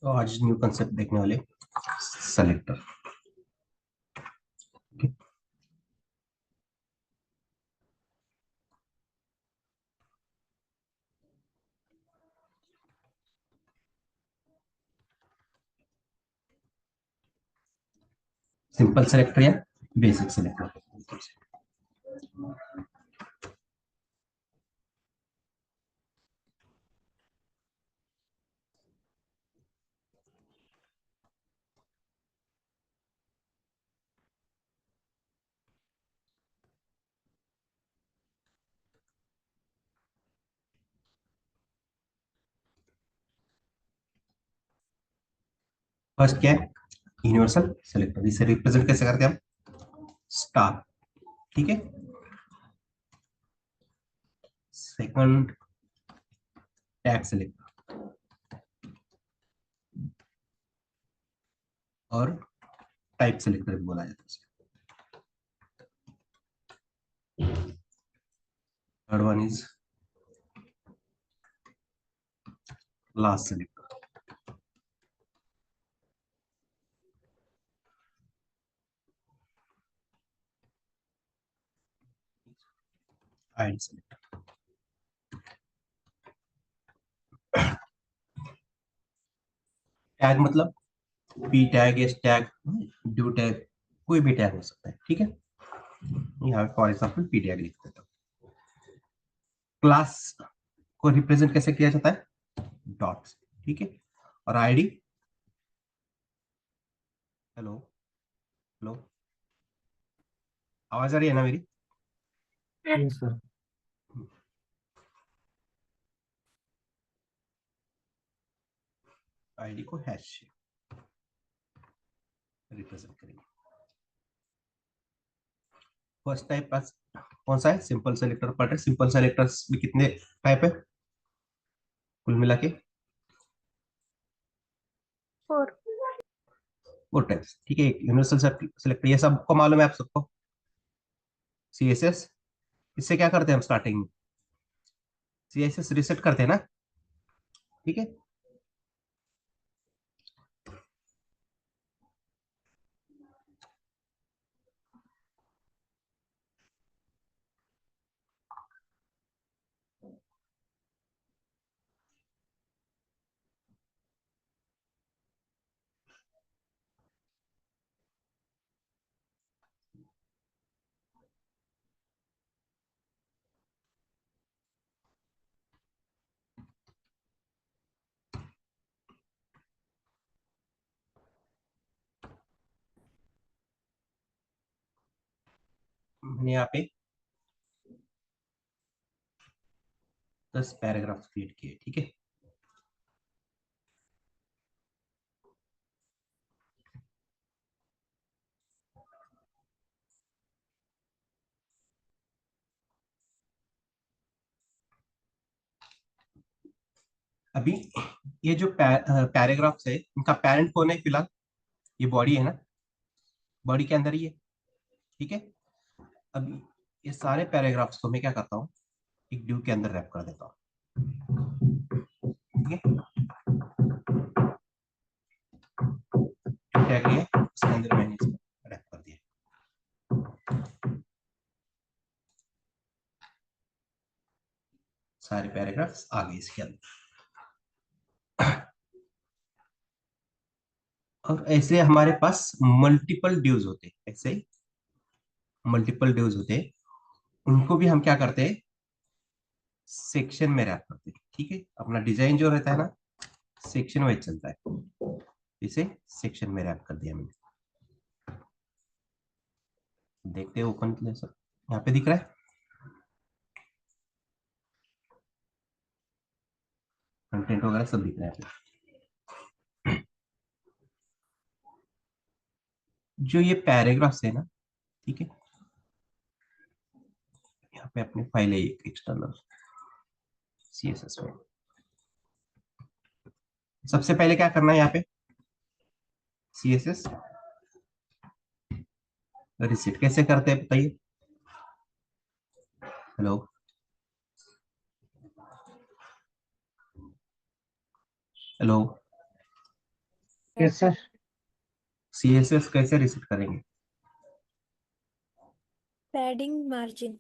तो आज new concept देखने वाले सेलेक्टर। सिंपल सेलेक्टर या बेसिक सेलेक्टर। फर्स्ट क्या है? Universal selector. इसे रिप्रेजेंट कैसे करते हैं हम? स्टार। ठीक है। सेकंड, टैग सेलेक्टर और टाइप सेलेक्टर भी बोला जाता है। Third one is last selector. ID selector. Tag मतलब P tag, S tag, div tag, कोई भी टैग हो सकता है। ठीक है। यहाँ फॉर एग्जाम्पल पी टैग लिख देता हूँ। क्लास को रिप्रेजेंट कैसे किया जाता है? डॉट्स। ठीक है। और आईडी, हेलो हेलो, आवाज आ रही है ना मेरी? Yes sir. आईडी को हैश से रिप्रेजेंट करेंगे। फर्स्ट टाइप का कौन सा है? सिंपल सेलेक्टर पार्ट है। सिंपल सेलेक्टर्स में कितने टाइप है कुल मिला के? और 4 टाइप्स। ठीक है। यूनिवर्सल सेलेक्टर ये सबको मालूम है आप सबको। सीएसएस, इससे क्या करते हैं हम स्टार्टिंग में? सीएसएस रिसेट करते हैं ना। ठीक है। मैंने यहाँ पे 10 पैराग्राफ क्रिएट किए। ठीक है। अभी ये जो पैराग्राफ्स है इनका पेरेंट कौन है फिलहाल? ये बॉडी है ना। बॉडी के अंदर ही है। ठीक है। अभी ये सारे पैराग्राफ्स को मैं क्या करता हूँ, एक ड्यू के अंदर रैप कर देता हूँ। ठीक है। टैग लिया, उसके अंदर मैंने इसको रैप कर दिया। सारे पैराग्राफ्स आ गए इसके अंदर। और ऐसे हमारे पास मल्टीपल ड्यूज होते हैं। ऐसे ही मल्टीपल ड्यूज होते हैं, उनको भी हम क्या करते हैं, सेक्शन में रैप करते हैं। ठीक है। अपना डिजाइन जो रहता है ना, सेक्शन वाइज चलता है। इसे सेक्शन में रैप कर दिया मैंने। देखते हैं ओपन सर, यहाँ पे दिख रहा है कंटेंट वगैरह सब दिख रहा है। जो ये पैराग्राफ्स है ना, ठीक है, यहाँ पे अपनी फाइल है एक एक्सटर्नल सीएसएस में। सबसे पहले क्या करना है यहाँ पे, सीएसएस रिसेट कैसे करते हैं बताइए? Hello hello, yes sir. CSS कैसे रिसेट करेंगे? Padding margin.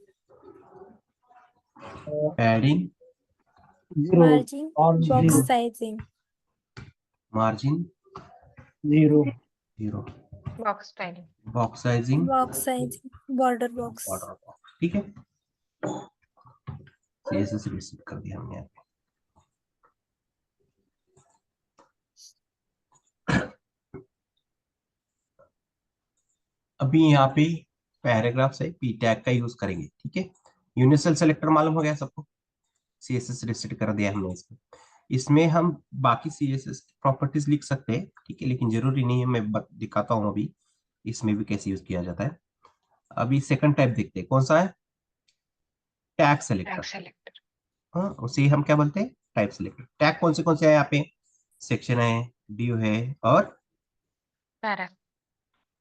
Padding, zero margin और box zero sizing. Margin zero 0, box tiling. Box sizing, box sizing border box. Border box. ठीक है, सीएसएस रिसेट कर दिया हमने। अभी यहाँ पे पैराग्राफ से पी टैग का यूज करेंगे। ठीक है, यूनिवर्सल सेलेक्टर मालूम हो गया सबको, सीएसएस रिसेट कर दिया हमने इसमें। इसमें हम बाकी सीएसएस प्रॉपर्टीज लिख सकते हैं, ठीक है, लेकिन जरूरी नहीं है। मैं दिखाता हूँ अभी इसमें भी कैसे यूज किया जाता है। अभी सेकंड टाइप देखते हैं, कौन सा है? Tag selector. Tag selector. हाँ, उसे हम क्या बोलते हैं? Type selector. टैग कौन से है यहाँ पे? सेक्शन है, ड्यू है, और पैरा।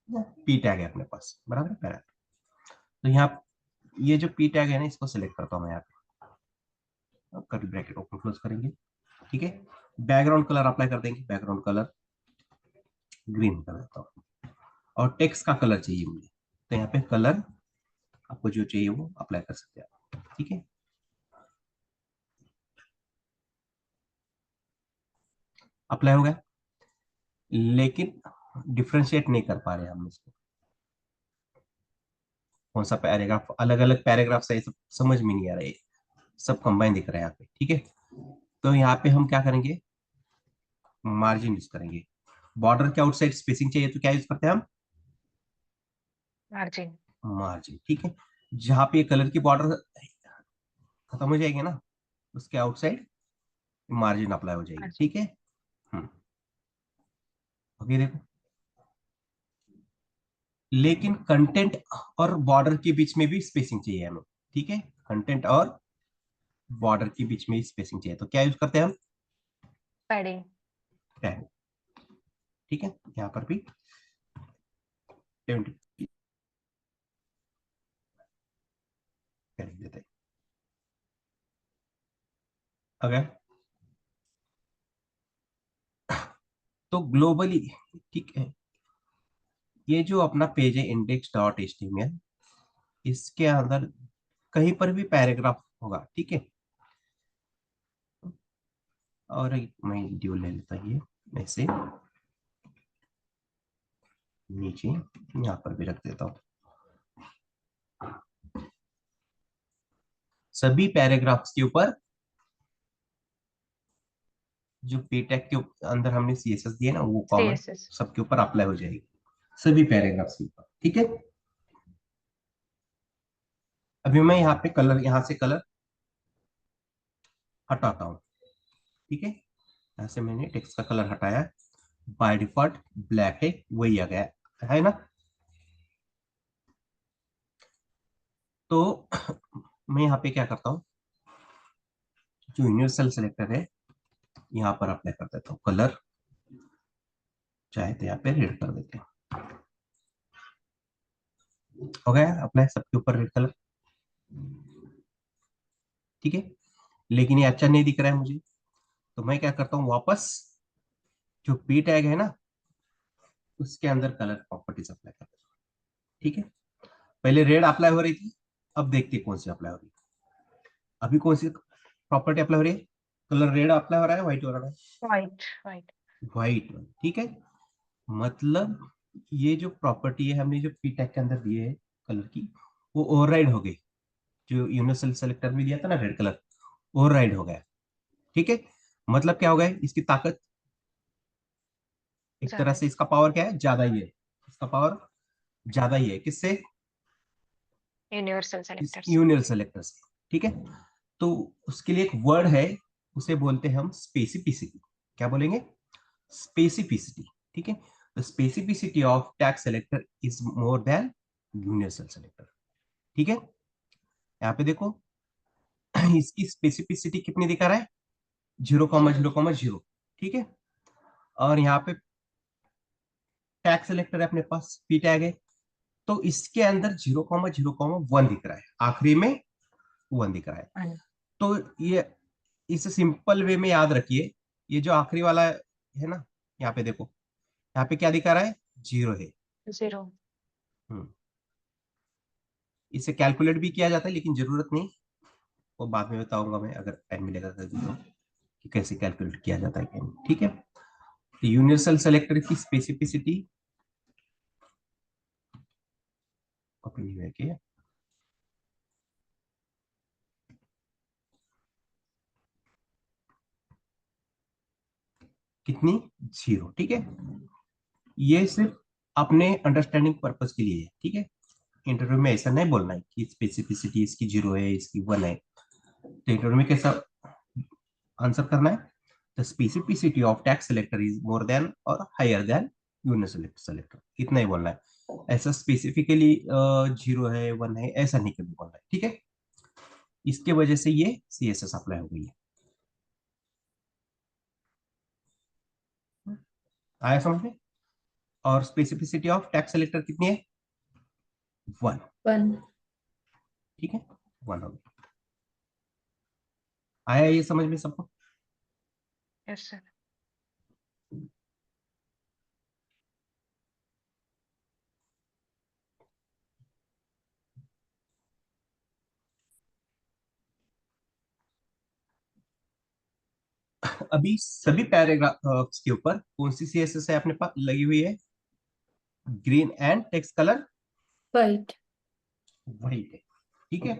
पी टैग है अपने पास, बराबर है, पैरा। तो यहाँ ये जो पी टैग है ना, इसको सिलेक्ट करता हूँ मैं यहाँ पे, कर्ली ब्रैकेट ओपन क्लोज करेंगे। ठीक है, बैकग्राउंड कलर अप्लाई कर देंगे, बैकग्राउंड कलर ग्रीन कर देता हूँ। और टेक्स्ट का कलर चाहिए मुझे, तो यहाँ पे कलर आपको जो चाहिए वो अप्लाई कर सकते हैं आप। ठीक है, अप्लाई हो गया, लेकिन डिफ्रेंशिएट नहीं कर पा रहे हम इसको। कौन सा पैराग्राफ, अलग अलग पैराग्राफ है, सब समझ में नहीं आ रहा है, सब कंबाइन दिख रहा है यहाँ पे। ठीक है, तो यहाँ पे हम क्या करेंगे? मार्जिन यूज करेंगे। बॉर्डर के आउटसाइड स्पेसिंग चाहिए तो क्या यूज करते हैं हम? मार्जिन। मार्जिन। ठीक है, जहां पे कलर की बॉर्डर खत्म हो जाएगी ना, उसके आउटसाइड मार्जिन अप्लाई हो जाएगी। मार्जिन। ठीक है, अभी देखो, लेकिन कंटेंट और बॉर्डर के बीच में भी स्पेसिंग चाहिए हमें। ठीक है, कंटेंट और बॉर्डर के बीच में स्पेसिंग चाहिए, तो क्या यूज करते हैं हम? पैडिंग। टैग। ठीक है, यहाँ पर भी 70 कर देते हैं। अगर तो ग्लोबली, ठीक है, ये जो अपना पेज है index.html, इसके अंदर कहीं पर भी पैराग्राफ होगा। ठीक है, और मैं ड्यू ले लेता ये ऐसे नीचे, यहाँ पर भी रख देता हूँ। सभी पैराग्राफ्स के ऊपर जो पी टैग के अंदर हमने सीएसएस दिए ना, वो कॉमन सीएसएस। सबके ऊपर अप्लाई हो जाएगी, सभी पैराग्राफ्स के ऊपर। ठीक है, अभी मैं यहाँ पे कलर, यहाँ से कलर हटाता हूँ। ठीक है, यहाँ से मैंने टेक्स्ट का कलर हटाया, बाय डिफॉल्ट ब्लैक है, वही आ गया है ना। तो मैं यहाँ पे क्या करता हूँ, जो यूनिवर्सल सेलेक्टर है यहाँ पर अप्लाई कर देता हूँ कलर, चाहे तो यहाँ पे रेड कर देते हैं। हो गया अप्लाई सबके ऊपर रेड कलर। ठीक है, लेकिन ये अच्छा नहीं दिख रहा है मुझे, तो मैं क्या करता हूँ, वापस जो पी टैग है ना, उसके अंदर कलर प्रॉपर्टीज अप्लाई कर देता हूँ। ठीक है, पहले रेड अप्लाई हो रही थी, अब देखते हैं कौन सी अप्लाई हो रही है। अभी कौन सी प्रॉपर्टी अप्लाई हो रही है? कलर रेड अप्लाई हो रहा है, व्हाइट हो रहा है? व्हाइट। व्हाइट। व्हाइट। ठीक है, मतलब ये जो प्रॉपर्टी है हमने जो पी टैग के अंदर दिए है कलर की, वो ओवरराइड हो गई। जो यूनिवर्सल सेलेक्टर में दिया था ना रेड कलर, ओवरराइड हो गया। ठीक है, मतलब क्या हो गया, इसकी ताकत एक तरह ज्यादा। से, इसका पावर क्या है? ज्यादा ही है, इसका पावर ज्यादा ही है। किससे? यूनिवर्सल इस सेलेक्टर से। यूनिवर्सल सेलेक्टर से। ठीक है, तो उसके लिए एक वर्ड है, उसे बोलते हैं हम स्पेसिफिसिटी। क्या बोलेंगे? स्पेसिफिसिटी। ठीक है, the specificity of tag selector is more than universal selector. ठीक है, यहाँ पे देखो इसकी स्पेसिफिसिटी कितनी दिखा रहा है? 0,0,0। ठीक है, और यहाँ पे टैग सेलेक्टर है अपने पास, पी टैग है, तो इसके अंदर 0,0,1 दिख रहा है, आखिरी में 1 दिख रहा है। तो ये इसे सिंपल वे में याद रखिए, ये जो आखिरी वाला है ना, यहाँ पे देखो, यहाँ पे क्या दिखा रहा है, 0 है। 0. हम्म, इसे कैलकुलेट भी किया जाता है लेकिन जरूरत नहीं, वो बाद में बताऊंगा मैं अगर टाइम मिलेगा कभी तो, कि कैसे कैलकुलेट किया जाता है क्या नहीं, ठीक है। तो यूनिवर्सल सेलेक्टर की स्पेसिफिसिटी कॉपी है क्या, कितनी, 0, ठीक है। ये सिर्फ अपने अंडरस्टैंडिंग पर्पस के लिए है, ठीक है। इंटरव्यू में ऐसा नहीं बोलना है कि स्पेसिफिसिटी इसकी 0 है, इसकी 1 है। तो इंटरव्यू में कैसा आंसर करना है, the specificity of tax selector is more than और हायर देन यूनिवर्सल सेलेक्टर, इतना ही बोलना है। ऐसा स्पेसिफिकली 0 है, 1 है, ऐसा नहीं कभी बोलना है, ठीक है। इसके वजह से ये CSS अप्लाई हो गई है। आया समझ में। और स्पेसिफिसिटी ऑफ टैक्स सेलेक्टर कितनी है, 1, 1. ठीक है, 1 हो गई। आया ये समझ में सबको। Yes, sir. अभी सभी पैराग्राफ के ऊपर कौन सी CSS है अपने पास लगी हुई है, green and text colour White. White है, ठीक है।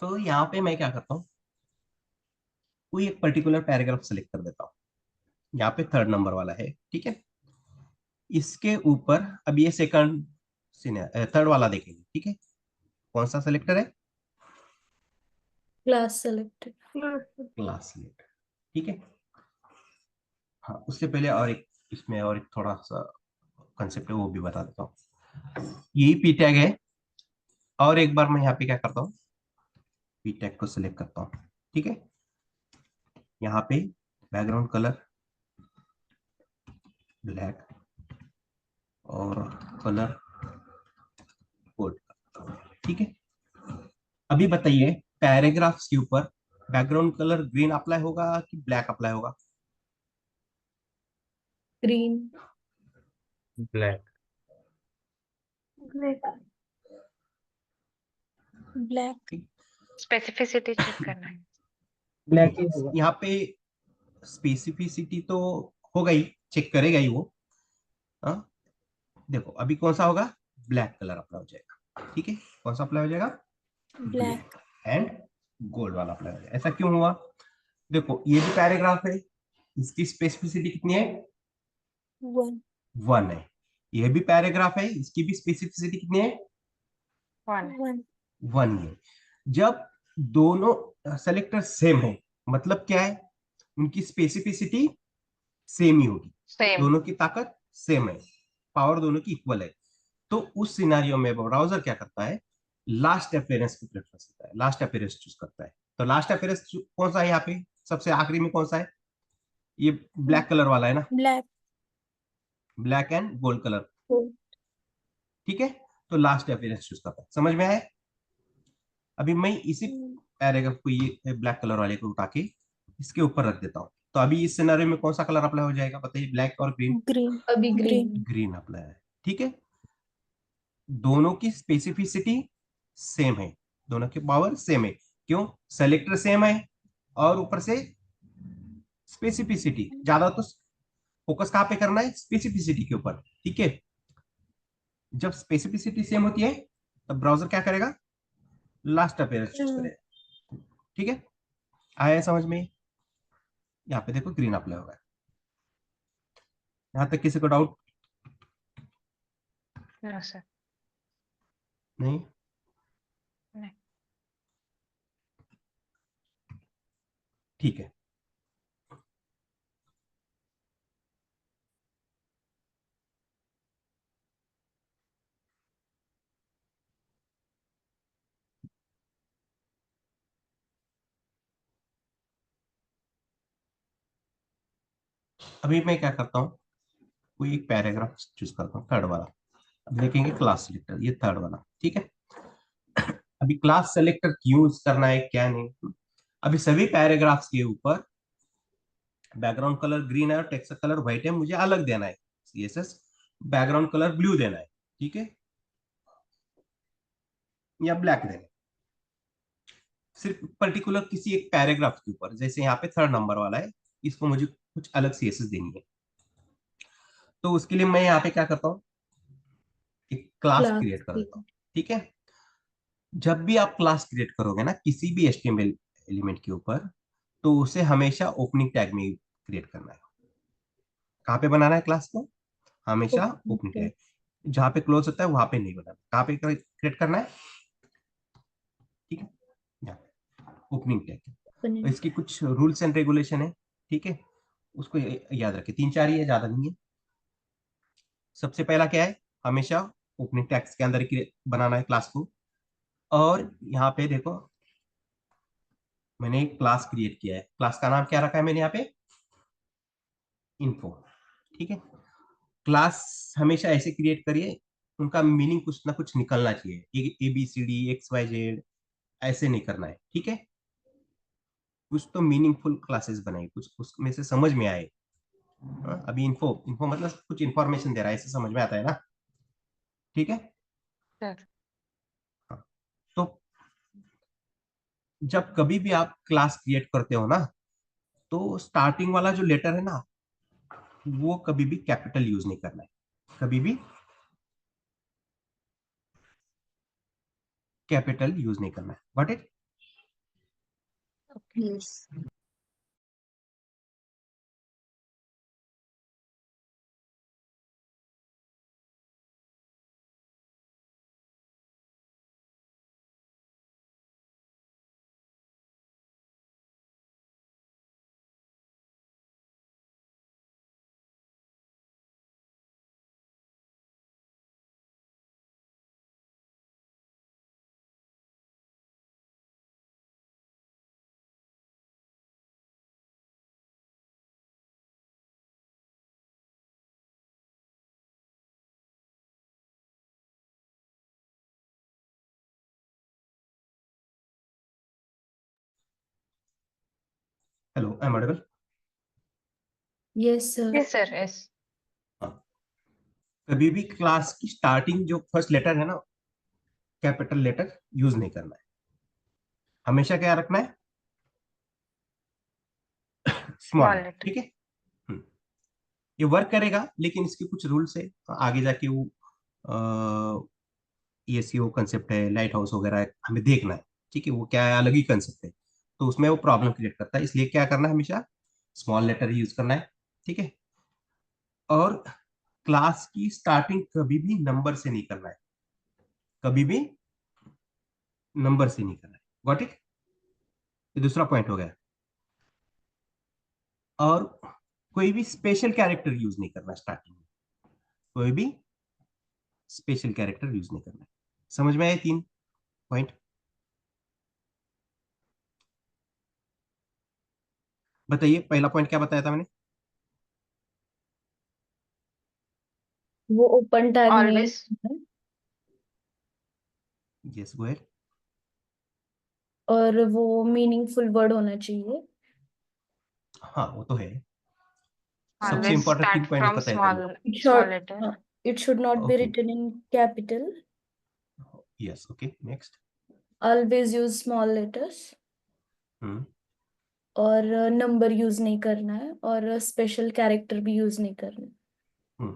तो यहाँ पे मैं क्या करता हूँ, कोई एक पर्टिकुलर पैराग्राफ सेलेक्ट कर देता हूँ, यहाँ पे 3rd नंबर वाला है, ठीक है। इसके ऊपर अब ये सेकंड 3rd वाला देखेंगे, ठीक है। कौन सा सेलेक्टर है, Class selected. क्लास सेलेक्टर, ठीक है। हाँ, उससे पहले और एक इसमें और एक थोड़ा सा कंसेप्ट है वो भी बता देता हूँ। यही पी टैग है, और एक बार मैं यहाँ पे क्या करता हूँ, पी टैग को सिलेक्ट करता हूँ, ठीक है। यहाँ पे बैकग्राउंड कलर ब्लैक और कलर कोड, ठीक है। अभी बताइए पैराग्राफ्स के ऊपर बैकग्राउंड कलर ग्रीन अप्लाई होगा कि ब्लैक अप्लाई होगा, Green. Black. Black. Specificity check करना है. ब्लैक ही होगा। यहाँ पे स्पेसिफिसिटी तो होगा ही, चेक करेगा ही वो। हाँ, देखो अभी कौन सा होगा, ब्लैक कलर अप्लाई हो जाएगा, ठीक है। कौन सा अप्लाई हो जाएगा, ब्लैक। एंड गोल्ड वाला अप्लाई हो जाएगा। ऐसा क्यों हुआ, देखो ये जो पैराग्राफ है इसकी स्पेसिफिसिटी कितनी है, 1। 1 है। ये भी पैराग्राफ है, इसकी भी स्पेसिफिसिटी कितनी है, 1. 1। 1 है। जब दोनों सेलेक्टर सेम है, मतलब क्या है, उनकी स्पेसिफिसिटी सेम ही होगी, Same. दोनों की ताकत सेम है, पावर दोनों की इक्वल है। तो उस सिनारियो में ब्राउजर क्या करता है, लास्ट अपीयरेंस को प्रेफरेंस देता है, लास्ट अपीयरेंस चूज करता है। तो लास्ट अपीयरेंस कौन सा है यहाँ पे, सबसे आखिरी में कौन सा है, ये ब्लैक कलर वाला है ना, black. Black and gold colour, ठीक है। तो लास्ट अपीयरेंस चूज करता है, समझ में आया। अभी मैं इसी पैराग्राफ को ये ब्लैक कलर वाले को उठा के इसके ऊपर रख देता हूँ। तो अभी इस सिनारियो में कौन सा कलर अप्लाई हो जाएगा बताइए, ब्लैक और ग्रीन, ग्रीन। अभी ग्रीन। green. ग्रीन अप्लाई है, ठीक है। दोनों की स्पेसिफिसिटी सेम है, दोनों की पावर सेम है, क्यों, सेलेक्टर सेम है और ऊपर से स्पेसिफिसिटी ज्यादा। तो फोकस कहाँ पे करना है, स्पेसिफिसिटी के ऊपर, ठीक है। जब स्पेसिफिसिटी सेम होती है तब ब्राउजर क्या करेगा, लास्ट अपीयरेंस चूज करेगा, ठीक है। आया समझ में। यहाँ पे देखो ग्रीन अप्लाई होगा। यहाँ तक किसी को डाउट No, sir. नहीं, नहीं. ठीक है। अभी मैं क्या करता हूँ, कोई एक पैराग्राफ चूज करता हूँ, 3rd वाला। अब देखेंगे क्लास सेलेक्टर, ये 3rd वाला, ठीक है। अभी क्लास सेलेक्टर क्यों यूज करना है क्या नहीं, अभी सभी पैराग्राफ्स के ऊपर बैकग्राउंड कलर ग्रीन है और टेक्स्ट कलर व्हाइट है, मुझे अलग देना है सीएसएस, बैकग्राउंड कलर ब्लू देना है, ठीक है, या ब्लैक देना है, सिर्फ पर्टिकुलर किसी एक पैराग्राफ के ऊपर, जैसे यहाँ पे 3rd नंबर वाला है, इसको मुझे कुछ अलग सीएसएस देनी है। तो उसके लिए मैं यहाँ पे क्या करता हूँ, एक क्लास क्लास क्रिएट कर देता हूँ, ठीक है। जब भी आप क्लास क्रिएट करोगे ना किसी भी एचटीएमएल एलिमेंट के ऊपर, तो उसे हमेशा ओपनिंग टैग में क्रिएट करना है। कहाँ पे बनाना है क्लास को, हमेशा ओपनिंग टैग, जहाँ पे क्लोज होता है वहां पे नहीं बनाना, कहाँ पे क्रिएट करना है, ठीक है, ओपनिंग टैग। तो इसकी कुछ रूल्स एंड रेगुलेशन है, ठीक है, उसको याद रखें, 3-4 ही है, ज्यादा नहीं है। सबसे पहला क्या है, हमेशा ओपनिंग टैग्स के अंदर ही बनाना है क्लास को। और यहाँ पे देखो मैंने एक क्लास क्रिएट किया है, क्लास का नाम क्या रखा है मैंने यहाँ पे, इन्फो, ठीक है। क्लास हमेशा ऐसे क्रिएट करिए, उनका मीनिंग कुछ ना कुछ निकलना चाहिए, ABCD XYZ ऐसे नहीं करना है, ठीक है। कुछ तो मीनिंगफुल क्लासेस बनाए, कुछ उसमें से समझ में आए। अभी इन्फो इन्फो मतलब कुछ इंफॉर्मेशन दे रहा है, ऐसे समझ में आता है ना, ठीक है। सर हाँ, तो जब कभी भी आप क्लास क्रिएट करते हो ना, तो स्टार्टिंग वाला जो लेटर है ना, वो कभी भी कैपिटल यूज नहीं करना है, कभी भी कैपिटल यूज नहीं करना है, got it. Yes. Hello, I am audible. Yes sir. Yes sir yes. कभी भी क्लास की स्टार्टिंग जो फर्स्ट लेटर है ना, कैपिटल लेटर यूज नहीं करना है, हमेशा क्या रखना है, स्मॉल स्मॉल लेटर, लेटर। ठीक है। हम्म, ये वर्क करेगा, लेकिन इसके कुछ रूल्स है, आगे जाके वो ESCO कंसेप्ट है, लाइट हाउस वगैरह है, हमें देखना है, ठीक है, वो क्या है, अलग ही कंसेप्ट है, तो उसमें वो प्रॉब्लम क्रिएट करता है, इसलिए क्या करना है, हमेशा स्मॉल लेटर यूज करना है, ठीक है। और क्लास की स्टार्टिंग कभी भी नंबर से नहीं करना है, कभी भी नंबर से नहीं करना है, गॉट इट। ये दूसरा पॉइंट हो गया। और कोई भी स्पेशल कैरेक्टर यूज नहीं करना स्टार्टिंग में, कोई भी स्पेशल कैरेक्टर यूज नहीं करना है। समझ में आए 3 पॉइंट। बताइए पहला पॉइंट क्या बताया था मैंने, वो ओपन टैग में ऑलवेज। है, यस गो अहेड। और वो मीनिंगफुल वर्ड होना चाहिए। हाँ वो तो है, सबसे always important 3 start point from बताए थे स्मॉल हमने। It small should letter. it should not be okay, written in capital. Yes, okay, next. Always use small letters. हम्म और नंबर यूज नहीं करना है, और स्पेशल कैरेक्टर भी यूज नहीं करना है।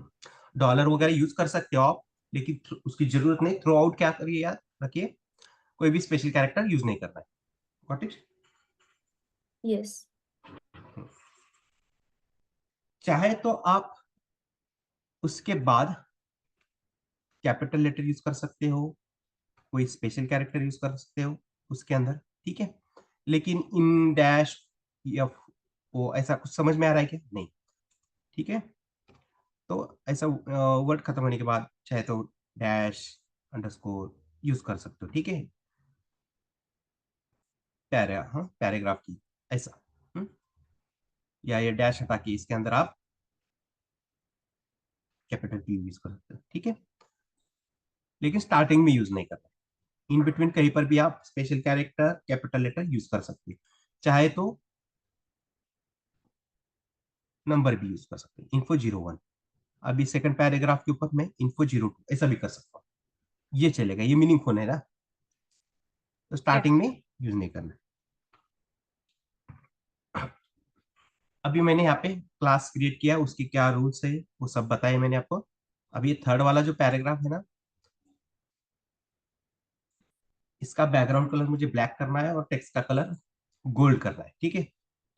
डॉलर वगैरह यूज कर सकते हो आप, लेकिन उसकी जरूरत नहीं, थ्रू आउट क्या करिए, याद रखिए, कोई भी स्पेशल कैरेक्टर यूज नहीं करना है, गॉट इट। यस। चाहे तो आप उसके बाद कैपिटल लेटर यूज कर सकते हो, कोई स्पेशल कैरेक्टर यूज कर सकते हो उसके अंदर, ठीक है, लेकिन इन डैश या वो ऐसा कुछ समझ में आ रहा है क्या, नहीं, ठीक है। तो ऐसा वर्ड खत्म होने के बाद चाहे तो डैश अंडरस्कोर यूज कर सकते हो, ठीक है, हाँ पैराग्राफ की ऐसा। हम्म, या ये डैश हटा के इसके अंदर आप कैपिटल P यूज कर सकते हो, ठीक है, लेकिन स्टार्टिंग में यूज नहीं करना, इन बिटवीन कहीं पर भी आप special character capital letter use कर सकते हो, चाहे तो नंबर भी यूज कर सकते हैं, info01। अभी सेकंड पैराग्राफ के ऊपर मैं info02 ऐसा भी कर सकता हूँ, ये चलेगा, ये मीनिंगफुल है ना, तो यस। स्टार्टिंग में यूज नहीं करना। अभी मैंने यहाँ पे क्लास क्रिएट किया, उसके क्या रूल्स है वो सब बताए मैंने आपको। अभी ये थर्ड वाला जो पैराग्राफ है ना, इसका बैकग्राउंड कलर मुझे ब्लैक करना है और टेक्स्ट का कलर गोल्ड करना है, ठीक है।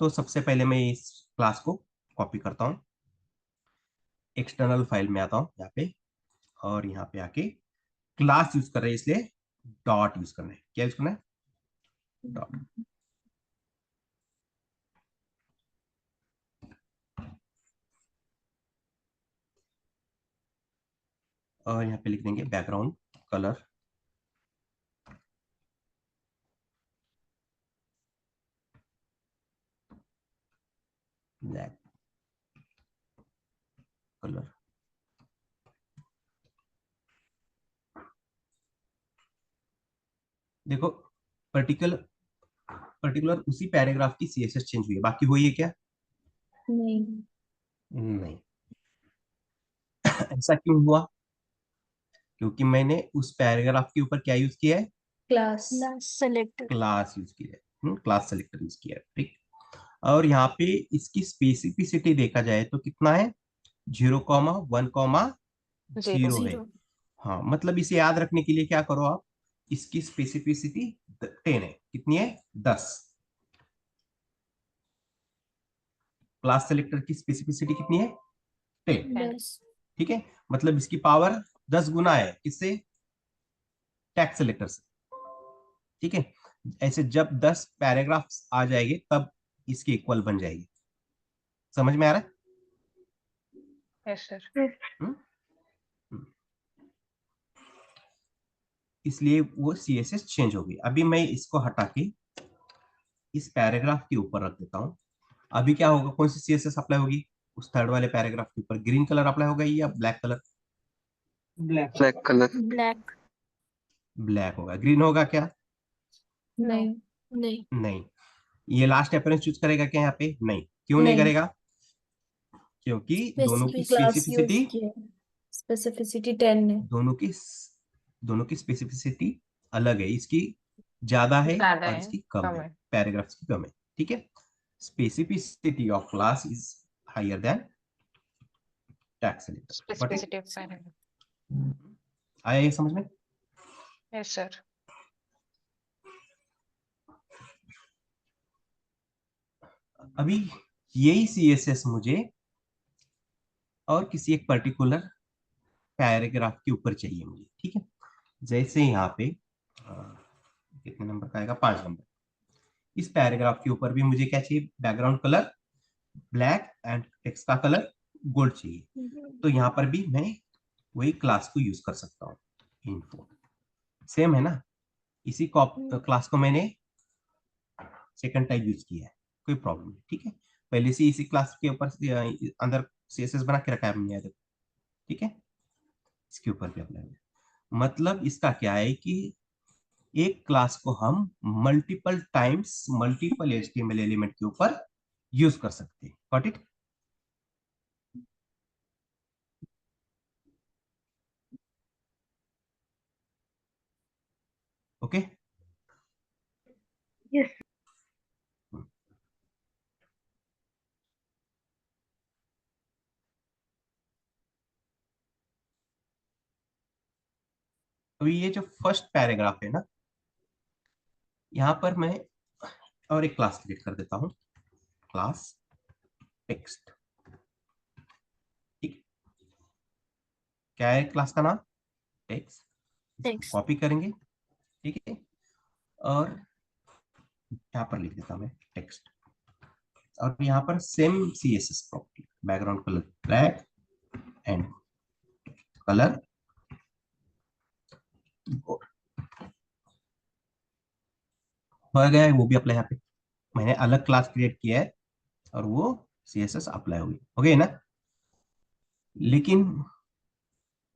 तो सबसे पहले मैं इस क्लास को कॉपी करता हूँ, एक्सटर्नल फाइल में आता हूँ यहाँ पे, और यहाँ पे आके क्लास यूज कर रहे हैं इसलिए डॉट यूज करना है। क्या यूज करना है? डॉट। और यहाँ पे लिख देंगे बैकग्राउंड कलर ब्लैक कलर। देखो, पर्टिकुलर पर्टिकुलर उसी पैराग्राफ की सीएसएस चेंज हुई है, बाकी हुई है क्या? नहीं। नहीं। ऐसा क्यों हुआ? क्योंकि मैंने उस पैराग्राफ के ऊपर क्या यूज किया है? क्लास। सेलेक्टर। क्लास यूज किया है, क्लास सेलेक्टर यूज किया है, ठीक। और यहाँ पे इसकी स्पेसिफिसिटी देखा जाए तो कितना है? 0,1, 0 है। जीरो। हाँ, मतलब इसे याद रखने के लिए क्या करो आप, इसकी स्पेसिफिसिटी 10 है। कितनी है? 10। क्लास सेलेक्टर की स्पेसिफिसिटी कितनी है? 10। 10। ठीक है, मतलब इसकी पावर 10 गुना है, किससे? टैक्स सेलेक्टर से। ठीक है, ऐसे जब 10 पैराग्राफ्स आ जाएंगे तब इसके इक्वल बन जाएगी। समझ में आ रहा है? Yes sir. हम्म? हम्म। इसलिए वो सीएसएस चेंज होगी। अभी मैं इसको हटा के इस पैराग्राफ के ऊपर रख देता हूँ। अभी क्या होगा, कौन सी सीएसएस अप्लाई होगी? उस थर्ड वाले पैराग्राफ के ऊपर ग्रीन कलर अप्लाई होगा या black colour? Black colour. Black. Black होगा। ग्रीन होगा क्या? नहीं। नहीं। नहीं। ये लास्ट अपीयरेंस चूज करेगा क्या यहाँ पे? नहीं। क्यों नहीं नहीं। करेगा? क्योंकि दोनों की स्पेसिफिक क्लास यूज स्पेसिफिसिटी, किया है, स्पेसिफिसिटी 10 है। दोनों की दोनों की स्पेसिफिसिटी अलग है, इसकी ज्यादा है ज्यादा और है, इसकी कम कम है, है। पैराग्राफ्स की कम है। ठीक है, specificity of class is higher than tag selector. But specificity of paragraph. आया ये समझ में? Yes sir. अभी यही सीएसएस मुझे और किसी एक पर्टिकुलर पैराग्राफ के ऊपर चाहिए मुझे, ठीक है। जैसे यहाँ पे कितने नंबर का आएगा? 5 नंबर। इस पैराग्राफ के ऊपर भी मुझे क्या चाहिए? Background colour black and text का कलर गोल्ड चाहिए। तो यहाँ पर भी मैं वही क्लास को यूज कर सकता हूँ, इन्फो। सेम है ना, इसी क्लास को मैंने सेकंड टाइप यूज किया है, कोई प्रॉब्लम नहीं, ठीक है। पहले से इसी क्लास के ऊपर अंदर सीएसएस बना के रखा है हमने, देखो, ठीक है। इसके ऊपर भी अप्लाई, मतलब इसका क्या है कि एक क्लास को हम multiple times multiple HTML element के ऊपर यूज कर सकते हैं। Got it? ओके। यस। अभी ये जो फर्स्ट पैराग्राफ है ना, यहाँ पर मैं और एक क्लास क्रिएट कर देता हूँ, क्लास टेक्स्ट। ठीक, क्या है क्लास का नाम? टेक्स्ट। टेक्स्ट। कॉपी करेंगे, ठीक है, और यहाँ पर लिख देता हूँ मैं टेक्स्ट। और यहाँ पर same CSS property, background colour black and colour हो गया है, वो भी अप्लाई। यहाँ पे मैंने अलग क्लास क्रिएट किया है और वो सीएसएस अप्लाई होगी, हो गई ना। लेकिन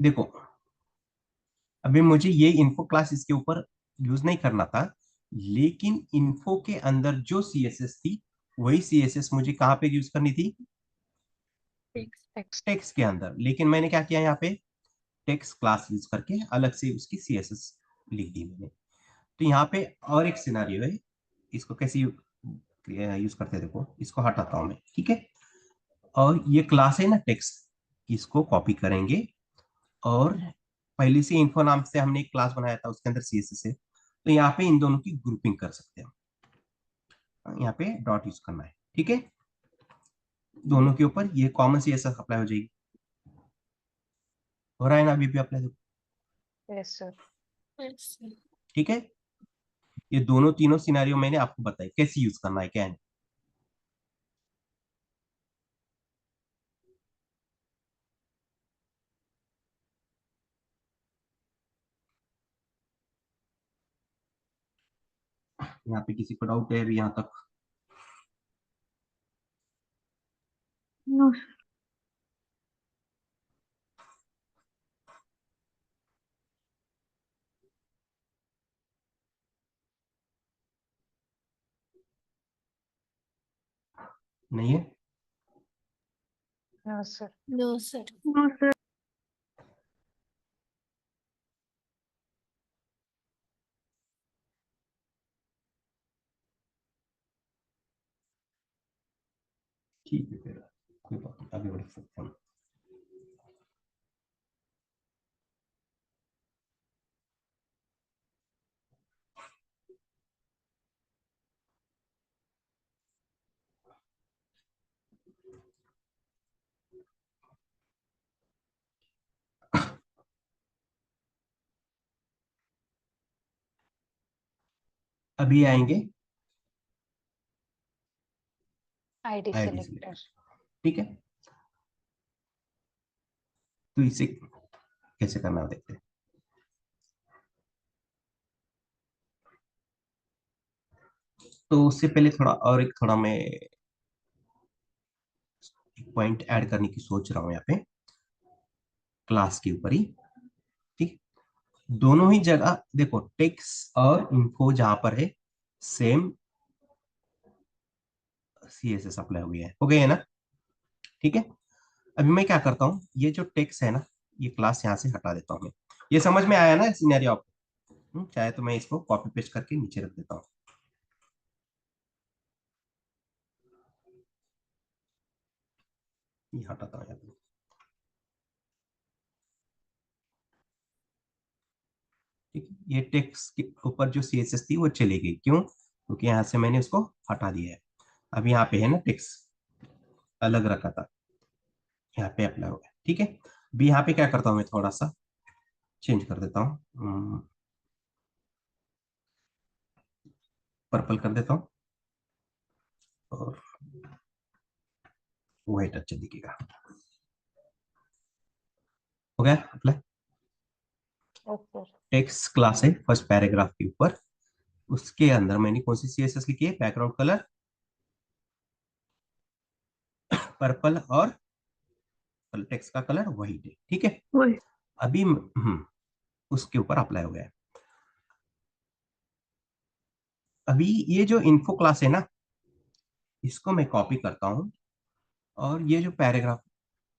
देखो, अभी मुझे ये इन्फो क्लास इसके ऊपर यूज नहीं करना था, लेकिन इन्फो के अंदर जो सीएसएस थी वही सीएसएस मुझे कहाँ पे यूज करनी थी? टेक्स्ट। टेक्स्ट के अंदर, लेकिन मैंने क्या किया यहाँ पे, टेक्स्ट क्लास यूज करके अलग से उसकी सीएसएस लिख दी मैंने। तो यहाँ पे और एक सिनारियो है, इसको कैसे यूज करते हैं, देखो इसको हटाता हूं मैं, ठीक है। और ये क्लास है ना टेक्स्ट, इसको कॉपी करेंगे, और पहले से इन्फो नाम से हमने एक क्लास बनाया था, उसके अंदर सीएसएस है, तो यहाँ पे इन दोनों की ग्रुपिंग कर सकते हैं हम। यहाँ पे डॉट यूज करना है, ठीक है। दोनों के ऊपर ये कॉमन सीएसएस अप्लाई हो जाएगी। हो रहा है ना अभी भी अप्लाई, यस सर। ठीक है। ये दोनों तीनों सिनेरियो मैंने आपको बताई कैसे यूज करना है, क्या है। यहाँ पे किसी को डाउट है अभी यहाँ तक? No. नहीं है? No sir. No sir. No, sir. ठीक है फिर, कोई बात नहीं, आगे बढ़ सकते हैं हम। अभी आएंगे आईडी आईडी सिलेक्टर। सिलेक्टर, ठीक है। तो इसे कैसे करना है देखते हैं। तो उससे पहले थोड़ा और एक थोड़ा मैं एक पॉइंट ऐड करने की सोच रहा हूँ यहाँ पे, क्लास के ऊपर ही, ठीक। दोनों ही जगह देखो टेक्स्ट और इन्फो जहां पर है, सेम सीएसएस अप्लाई हुई है, हो गई है ना, ठीक है। अभी मैं क्या करता हूँ, ये जो टेक्स्ट है ना, ये क्लास यहाँ से हटा देता हूँ मैं। ये समझ में आया ना सिनेरियो आपको? चाहे तो मैं इसको कॉपी पेस्ट करके नीचे रख देता हूँ। ये हटाता हूँ यहाँ पे, ठीक है। ये टेक्स्ट के ऊपर जो सीएसएस थी वो चली गई, क्यों? क्योंकि यहाँ से मैंने उसको हटा दिया है। अब यहाँ पे है ना टेक्स्ट अलग रखा था, यहाँ पे अप्लाई हो गया, ठीक है। अभी यहाँ पे क्या करता हूँ मैं, थोड़ा सा चेंज कर देता हूँ, पर्पल कर देता हूँ, और व्हाइट अच्छा दिखेगा। हो गया apply. Okay sir. Text class है फर्स्ट पैराग्राफ के ऊपर, उसके अंदर मैंने कौन सी सीएसएस लिखी है, बैकग्राउंड कलर पर्पल, और टेक्स्ट का कलर व्हाइट है, ठीक है। Wait. अभी उसके ऊपर अप्लाई हो गया है। अभी ये जो इन्फो क्लास है ना, इसको मैं कॉपी करता हूँ, और ये जो पैराग्राफ